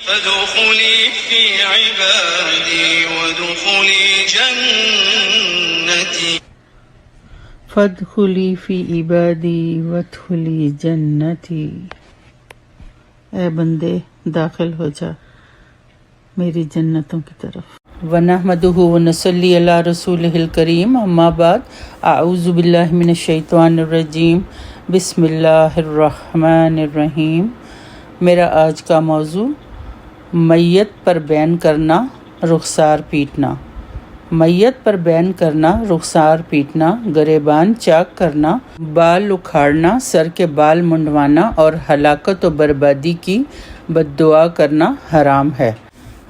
فادخلی فی عبادی وادخلی جنتی فادخلی فی عبادی وادخلی جنتی۔ اے بندے داخل ہو جا میری جنتوں کی طرف۔ وَنَحْمَدُهُ وَنُصَلِّي عَلَىٰ رَسُولِهِ الْكَرِيمِ اما بعد اعوذ باللہ من الشیطان الرجیم بسم اللہ الرحمن الرحیم۔ میرا آج کا موضوع میت پر بین کرنا، رخسار پیٹنا۔ میت پر بین کرنا، رخسار پیٹنا، گریبان چاک کرنا، بال اکھاڑنا، سر کے بال منڈوانا اور ہلاکت و بربادی کی بد دعا کرنا حرام ہے۔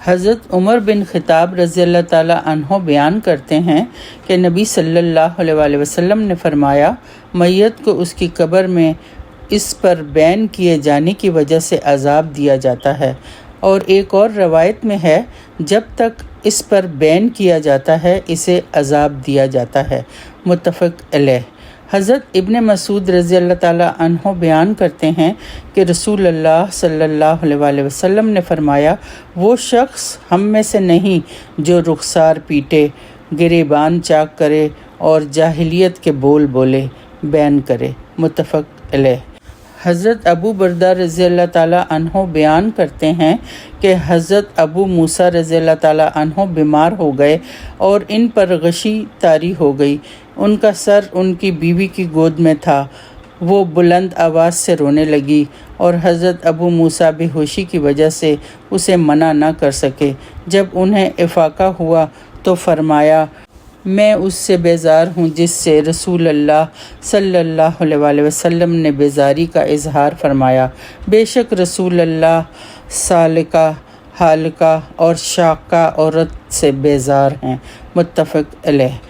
حضرت عمر بن خطاب رضی اللہ تعالیٰ عنہ بیان کرتے ہیں کہ نبی صلی اللہ علیہ وآلہ وسلم نے فرمایا، میت کو اس کی قبر میں اس پر بین کیے جانے کی وجہ سے عذاب دیا جاتا ہے، اور ایک اور روایت میں ہے جب تک اس پر بین کیا جاتا ہے اسے عذاب دیا جاتا ہے، متفق علیہ۔ حضرت ابن مسعود رضی اللہ تعالیٰ عنہ بیان کرتے ہیں کہ رسول اللہ صلی اللہ علیہ وآلہ وسلم نے فرمایا، وہ شخص ہم میں سے نہیں جو رخسار پیٹے، گریبان چاک کرے اور جاہلیت کے بول بولے، بین کرے، متفق علیہ۔ حضرت ابو بردہ رضی اللہ تعالیٰ عنہ بیان کرتے ہیں کہ حضرت ابو موسیٰ رضی اللہ تعالیٰ عنہ بیمار ہو گئے اور ان پر غشی طاری ہو گئی۔ ان کا سر ان کی بیوی کی گود میں تھا، وہ بلند آواز سے رونے لگی اور حضرت ابو موسیٰ بے ہوشی کی وجہ سے اسے منع نہ کر سکے۔ جب انہیں افاقہ ہوا تو فرمایا، میں اس سے بیزار ہوں جس سے رسول اللہ صلی اللہ علیہ وآلہ وسلم نے بیزاری کا اظہار فرمایا۔ بے شک رسول اللہ سالکہ، حالکہ اور شاقہ عورت سے بیزار ہیں، متفق علیہ۔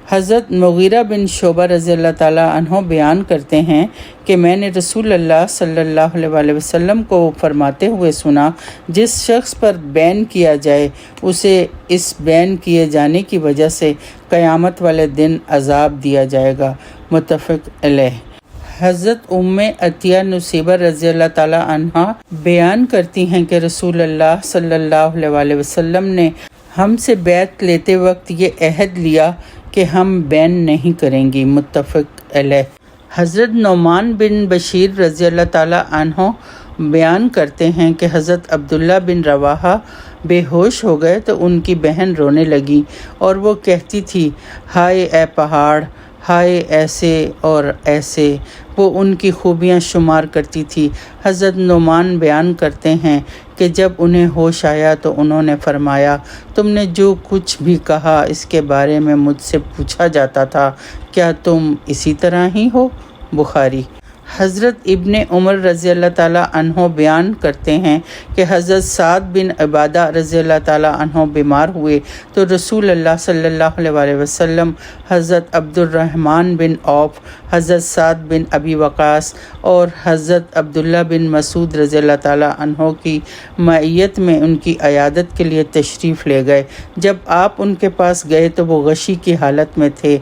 حضرت مغیرہ بن شعبہ رضی اللہ تعالیٰ عنہ بیان کرتے ہیں کہ میں نے رسول اللہ صلی اللہ علیہ وآلہ وسلم کو فرماتے ہوئے سنا، جس شخص پر بین کیا جائے اسے اس بین کیے جانے کی وجہ سے قیامت والے دن عذاب دیا جائے گا، متفق علیہ۔ حضرت ام عطیہ نصیبہ رضی اللہ تعالیٰ عنہ بیان کرتی ہیں کہ رسول اللہ صلی اللہ علیہ وآلہ وسلم نے ہم سے بیعت لیتے وقت یہ عہد لیا کہ ہم بین نہیں کریں گی، متفق علیہ۔ حضرت نعمان بن بشیر رضی اللہ تعالیٰ عنہ بیان کرتے ہیں کہ حضرت عبداللہ بن رواحہ بے ہوش ہو گئے تو ان کی بہن رونے لگی اور وہ کہتی تھی، ہائے اے پہاڑ، ہائے ایسے اور ایسے، وہ ان کی خوبیاں شمار کرتی تھی۔ حضرت نعمان بیان کرتے ہیں کہ جب انہیں ہوش آیا تو انہوں نے فرمایا، تم نے جو کچھ بھی کہا اس کے بارے میں مجھ سے پوچھا جاتا تھا، کیا تم اسی طرح ہی ہو؟ بخاری۔ حضرت ابن عمر رضی اللہ تعالیٰ عنہ بیان کرتے ہیں کہ حضرت سعد بن عبادہ رضی اللہ تعالیٰ عنہ بیمار ہوئے تو رسول اللہ صلی اللہ علیہ وآلہ وسلم حضرت عبد الرحمن بن عوف، حضرت سعد بن ابی وقاص اور حضرت عبداللہ بن مسعود رضی اللہ تعالیٰ عنہ کی معیت میں ان کی عیادت کے لیے تشریف لے گئے۔ جب آپ ان کے پاس گئے تو وہ غشی کی حالت میں تھے۔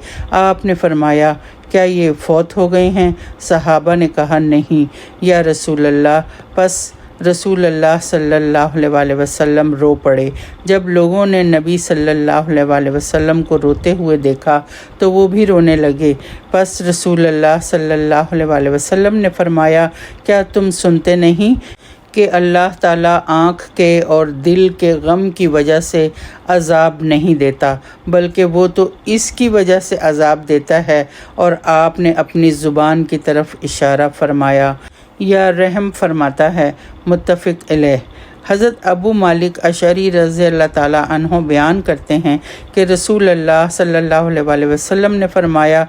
آپ نے فرمایا، کیا یہ فوت ہو گئے ہیں؟ صحابہ نے کہا، نہیں یا رسول اللہ۔ پس رسول اللہ صلی اللہ علیہ وآلہ وسلم رو پڑے۔ جب لوگوں نے نبی صلی اللہ علیہ وآلہ وسلم کو روتے ہوئے دیکھا تو وہ بھی رونے لگے۔ پس رسول اللہ صلی اللہ علیہ وآلہ وسلم نے فرمایا، کیا تم سنتے نہیں کہ اللہ تعالیٰ آنکھ کے اور دل کے غم کی وجہ سے عذاب نہیں دیتا، بلکہ وہ تو اس کی وجہ سے عذاب دیتا ہے، اور آپ نے اپنی زبان کی طرف اشارہ فرمایا یا رحم فرماتا ہے، متفق علیہ۔ حضرت ابو مالک اشعری رضی اللہ تعالیٰ عنہ بیان کرتے ہیں کہ رسول اللہ صلی اللہ علیہ وآلہ وسلم نے فرمایا،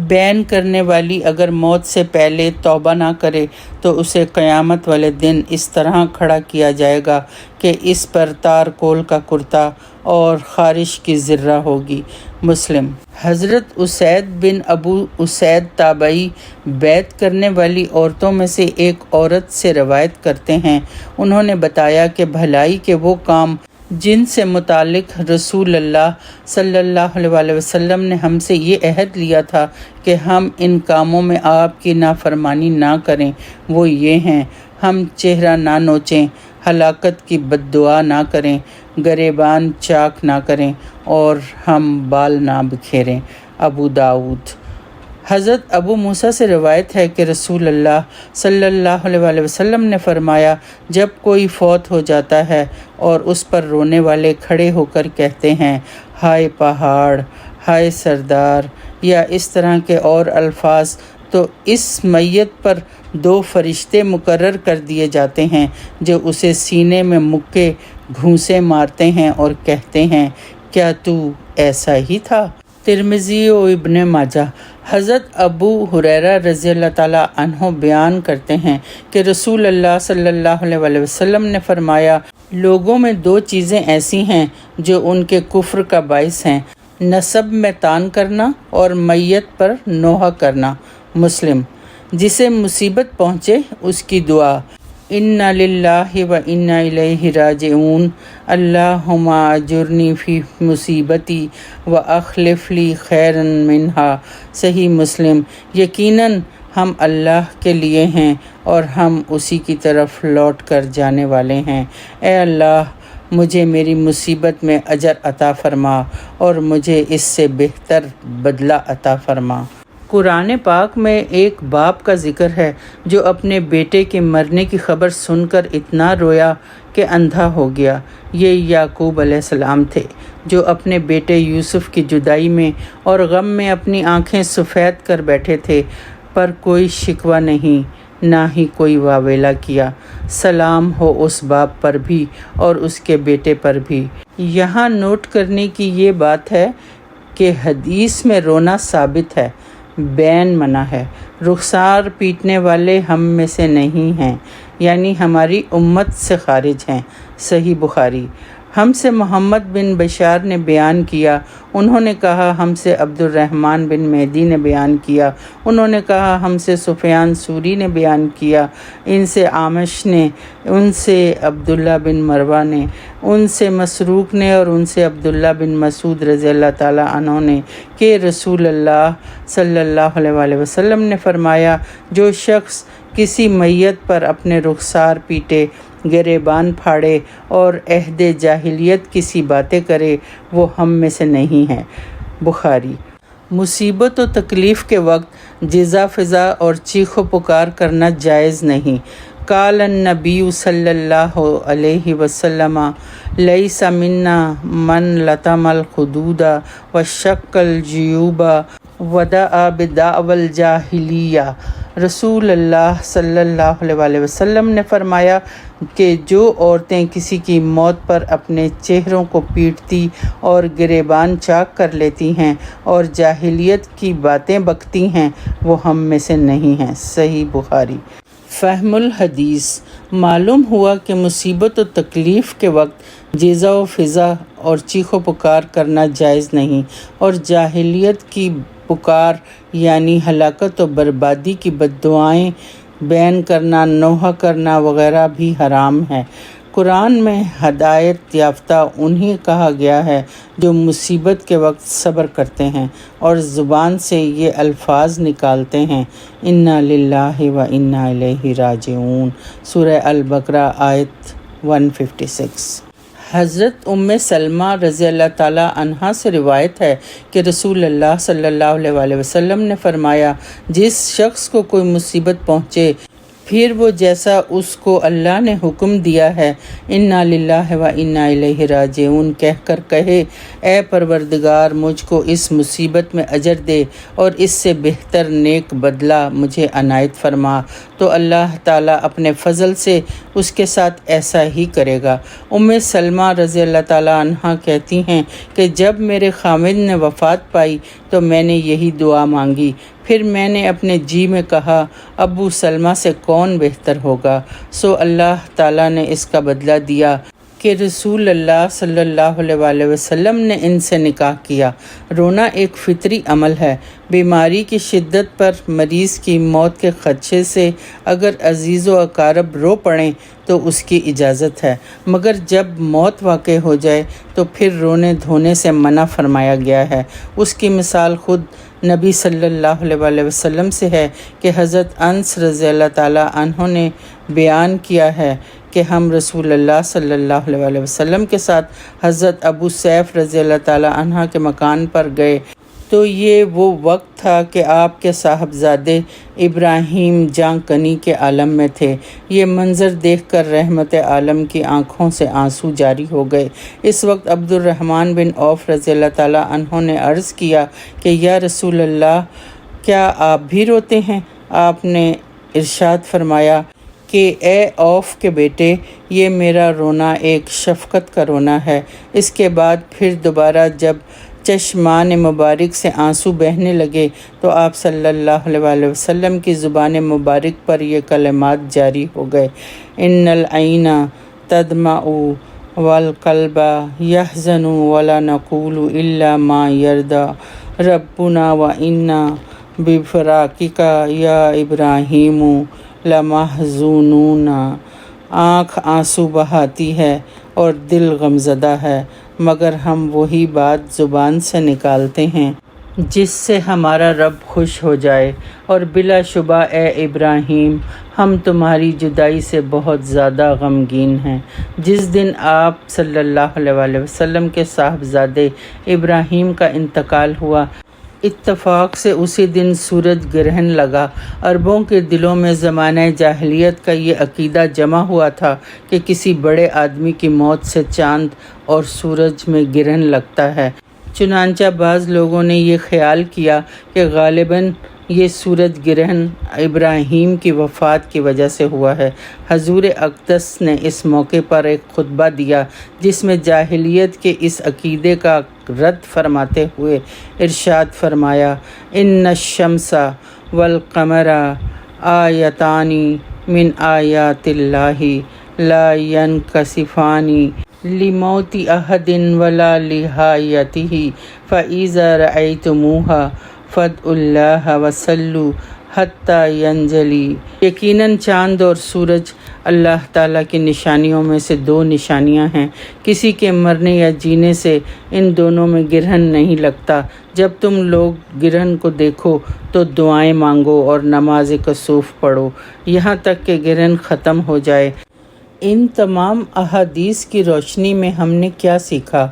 بین کرنے والی اگر موت سے پہلے توبہ نہ کرے تو اسے قیامت والے دن اس طرح کھڑا کیا جائے گا کہ اس پر تارکول کا کرتا اور خارش کی ذرہ ہوگی، مسلم۔ حضرت اسید بن ابو اسید تابعی بیعت کرنے والی عورتوں میں سے ایک عورت سے روایت کرتے ہیں، انہوں نے بتایا کہ بھلائی کے وہ کام جن سے متعلق رسول اللہ صلی اللہ علیہ وآلہ وسلم نے ہم سے یہ عہد لیا تھا کہ ہم ان کاموں میں آپ کی نافرمانی نہ کریں، وہ یہ ہیں: ہم چہرہ نہ نوچیں، ہلاکت کی بد دعا نہ کریں، گریبان چاک نہ کریں اور ہم بال نہ بکھیریں۔ ابو داؤد۔ حضرت ابو موسیٰ سے روایت ہے کہ رسول اللہ صلی اللہ علیہ وسلم نے فرمایا، جب کوئی فوت ہو جاتا ہے اور اس پر رونے والے کھڑے ہو کر کہتے ہیں ہائے پہاڑ، ہائے سردار یا اس طرح کے اور الفاظ، تو اس میت پر 2 فرشتے مقرر کر دیے جاتے ہیں جو اسے سینے میں مکے گھونسے مارتے ہیں اور کہتے ہیں کیا تو ایسا ہی تھا؟ ترمذی و ابن ماجہ۔ حضرت ابو ہریرہ رضی اللہ تعالیٰ عنہ بیان کرتے ہیں کہ رسول اللہ صلی اللہ علیہ وسلم نے فرمایا، لوگوں میں 2 چیزیں ایسی ہیں جو ان کے کفر کا باعث ہیں، نسب میں تان کرنا اور میت پر نوحہ کرنا۔ مسلم۔ جسے مصیبت پہنچے اس کی دعا، انا للہ و انا الیہ راجعون، اللہم اجرنی فی مصیبتی و اخلف لی خیرا منہا۔ صحیح مسلم۔ یقیناً ہم اللہ کے لیے ہیں اور ہم اسی کی طرف لوٹ کر جانے والے ہیں۔ اے اللہ، مجھے میری مصیبت میں اجر عطا فرما اور مجھے اس سے بہتر بدلہ عطا فرما۔ قرآن پاک میں ایک باپ کا ذکر ہے جو اپنے بیٹے کے مرنے کی خبر سن کر اتنا رویا کہ اندھا ہو گیا۔ یہ یعقوب علیہ السلام تھے جو اپنے بیٹے یوسف کی جدائی میں اور غم میں اپنی آنکھیں سفید کر بیٹھے تھے، پر کوئی شکوہ نہیں، نہ ہی کوئی واویلا کیا۔ سلام ہو اس باپ پر بھی اور اس کے بیٹے پر بھی۔ یہاں نوٹ کرنے کی یہ بات ہے کہ حدیث میں رونا ثابت ہے، بین منع ہے۔ رخسار پیٹنے والے ہم میں سے نہیں ہیں، یعنی ہماری امت سے خارج ہیں۔ صحیح بخاری۔ ہم سے محمد بن بشار نے بیان کیا، انہوں نے کہا ہم سے عبد الرحمن بن مہدی نے بیان کیا، انہوں نے کہا ہم سے سفیان ثوری نے بیان کیا، ان سے عامش نے، ان سے عبداللہ بن مروہ نے، ان سے مسروق نے اور ان سے عبداللہ بن مسعود رضی اللہ تعالیٰ عنہ نے کہ رسول اللہ صلی اللہ علیہ وسلم نے فرمایا، جو شخص کسی میت پر اپنے رخسار پیٹے، گریبان پھاڑے اور عہد جاہلیت کی سی باتیں کرے وہ ہم میں سے نہیں ہے۔ بخاری۔ مصیبت و تکلیف کے وقت جزا فضا اور چیخ و پکار کرنا جائز نہیں۔ قال النبی صلی اللہ علیہ وسلم لیس منا من لطم الخدود وشق الجیوب ودعا بدعوی الجاہلیہ۔ رسول اللہ صلی اللہ علیہ وسلم نے فرمایا کہ جو عورتیں کسی کی موت پر اپنے چہروں کو پیٹتی اور گریبان چاک کر لیتی ہیں اور جاہلیت کی باتیں بکتی ہیں وہ ہم میں سے نہیں ہیں۔ صحیح بخاری۔ فہم الحدیث۔ معلوم ہوا کہ مصیبت و تکلیف کے وقت جزا و فضا اور چیخ و پکار کرنا جائز نہیں، اور جاہلیت کی پکار یعنی ہلاکت و بربادی کی بد دعائیں بیان کرنا، نوحہ کرنا وغیرہ بھی حرام ہے۔ قرآن میں ہدایت یافتہ انہیں کہا گیا ہے جو مصیبت کے وقت صبر کرتے ہیں اور زبان سے یہ الفاظ نکالتے ہیں، انا للہ و انا الیہ راجعون۔ سورہ البقرہ آیت 156۔ حضرت ام سلمہ رضی اللہ تعالیٰ عنہا سے روایت ہے کہ رسول اللہ صلی اللہ علیہ وسلم نے فرمایا، جس شخص کو کوئی مصیبت پہنچے پھر وہ جیسا اس کو اللہ نے حکم دیا ہے انا للہ و انا الیہ راجعون کہہ کر کہے، اے پروردگار مجھ کو اس مصیبت میں اجر دے اور اس سے بہتر نیک بدلہ مجھے عنایت فرما، تو اللہ تعالیٰ اپنے فضل سے اس کے ساتھ ایسا ہی کرے گا۔ ام سلمہ رضی اللہ تعالیٰ عنہا کہتی ہیں کہ جب میرے خامد نے وفات پائی تو میں نے یہی دعا مانگی، پھر میں نے اپنے جی میں کہا ابو سلمہ سے کون بہتر ہوگا، سو اللہ تعالیٰ نے اس کا بدلہ دیا کہ رسول اللہ صلی اللہ علیہ وسلم نے ان سے نکاح کیا۔ رونا ایک فطری عمل ہے۔ بیماری کی شدت پر مریض کی موت کے خدشے سے اگر عزیز و اقارب رو پڑیں تو اس کی اجازت ہے، مگر جب موت واقع ہو جائے تو پھر رونے دھونے سے منع فرمایا گیا ہے۔ اس کی مثال خود نبی صلی اللہ علیہ وسلم سے ہے کہ حضرت انس رضی اللہ تعالیٰ عنہ نے بیان کیا ہے کہ ہم رسول اللہ صلی اللہ علیہ وسلم کے ساتھ حضرت ابو سیف رضی اللہ تعالیٰ عنہ کے مکان پر گئے تو یہ وہ وقت تھا کہ آپ کے صاحبزادے ابراہیم جاں کنی کے عالم میں تھے۔ یہ منظر دیکھ کر رحمت عالم کی آنکھوں سے آنسو جاری ہو گئے۔ اس وقت عبد الرحمن بن عوف رضی اللہ تعالیٰ عنہ نے عرض کیا کہ یا رسول اللہ، کیا آپ بھی روتے ہیں؟ آپ نے ارشاد فرمایا کہ اے عوف کے بیٹے، یہ میرا رونا ایک شفقت کا رونا ہے۔ اس کے بعد پھر دوبارہ جب چشمان مبارک سے آنسو بہنے لگے تو آپ صلی اللہ علیہ وسلم کی زبان مبارک پر یہ کلمات جاری ہو گئے: ان العین تدمع والقلب یحزن ولا نقول الا ما یرضی ربنا وانا بفراقک یا ابراہیم لمحزونون۔ آنکھ آنسو بہاتی ہے اور دل غمزدہ ہے، مگر ہم وہی بات زبان سے نکالتے ہیں جس سے ہمارا رب خوش ہو جائے، اور بلا شبہ اے ابراہیم، ہم تمہاری جدائی سے بہت زیادہ غمگین ہیں۔ جس دن آپ صلی اللہ علیہ وسلم کے صاحبزادے ابراہیم کا انتقال ہوا، اتفاق سے اسی دن سورج گرہن لگا۔ عربوں کے دلوں میں زمانہ جاہلیت کا یہ عقیدہ جمع ہوا تھا کہ کسی بڑے آدمی کی موت سے چاند اور سورج میں گرہن لگتا ہے۔ چنانچہ بعض لوگوں نے یہ خیال کیا کہ غالباً یہ سورج گرہن ابراہیم کی وفات کی وجہ سے ہوا ہے۔ حضور اقدس نے اس موقع پر ایک خطبہ دیا جس میں جاہلیت کے اس عقیدے کا رد فرماتے ہوئے ارشاد فرمایا: ان الشمس والقمر آیتان من آیات اللہ لا ینکسفان لموت احد ولا لحیاتہ فاذا رأیتموہا فادعوا اللہ وصلوا حتی ینجلی۔ یقیناً چاند اور سورج اللہ تعالیٰ کی نشانیوں میں سے دو نشانیاں ہیں۔ کسی کے مرنے یا جینے سے ان دونوں میں گرہن نہیں لگتا۔ جب تم لوگ گرہن کو دیکھو تو دعائیں مانگو اور نماز کسوف پڑھو یہاں تک کہ گرہن ختم ہو جائے۔ ان تمام احادیث کی روشنی میں ہم نے کیا سیکھا؟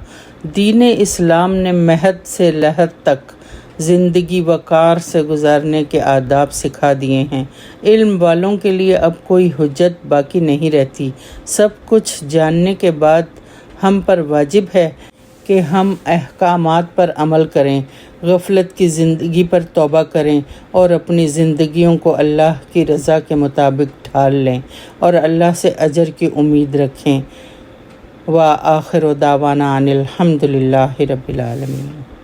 دین اسلام نے مہد سے لحد تک زندگی وقار سے گزارنے کے آداب سکھا دیے ہیں۔ علم والوں کے لیے اب کوئی حجت باقی نہیں رہتی۔ سب کچھ جاننے کے بعد ہم پر واجب ہے کہ ہم احکامات پر عمل کریں، غفلت کی زندگی پر توبہ کریں اور اپنی زندگیوں کو اللہ کی رضا کے مطابق ڈھال لیں اور اللہ سے اجر کی امید رکھیں۔ وآخر دعوانا ان الحمد للہ رب العالمین۔